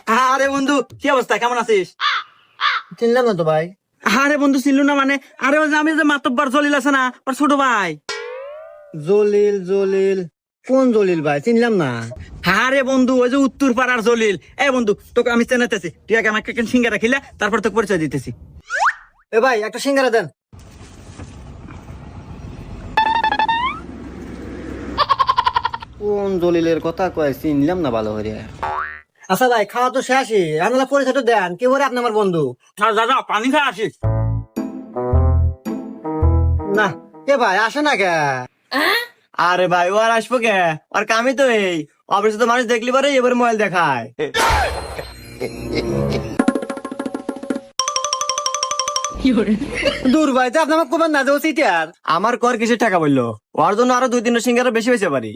আরে বন্ধু, কি অবস্থা, কেমন আছিস? চিনলাম না তো ভাই। আরে বন্ধু, চিনলু না মানে? আরে ওই যে আমি যে মাতব্বর জলিল আছে না, ওর ছোট ভাই। জলিল জলিল, কোন জলিল ভাই? চিনলাম না। আরে বন্ধু, ওই যে উত্তর পাড়ার জলিল। এই বন্ধু, তোকে আমি চেনাতেছি, তুই আগে আমাকে সিঙ্গারা খিলা, তারপর তোকে পরিচয় দিতেছি। এ ভাই, একটা সিঙ্গারা দেন। কোন জলিলের কথা কয়, চিনলাম না ভালো করে। আচ্ছা ভাই, খাওয়া তো শেষই, আপনারা পরিচয় তো দেন, কে বলে আপনি আমার বন্ধু? যা যা, পানি খা আসিস। না, কে ভাই আসে না কে? আরে ভাই, ও আর আসবো কে? আর কামই তো এই অফিসে তো মানুষ দেখলি পারে এবার মোবাইল দেখায়। দূর ভাই, তো আপনি আমার কোবার না যাও সিটার। আমার কর কিসের টাকা বললো? ওর জন্য আরো 2-3 সিঙ্গারা বেশি হয়েছে পারি।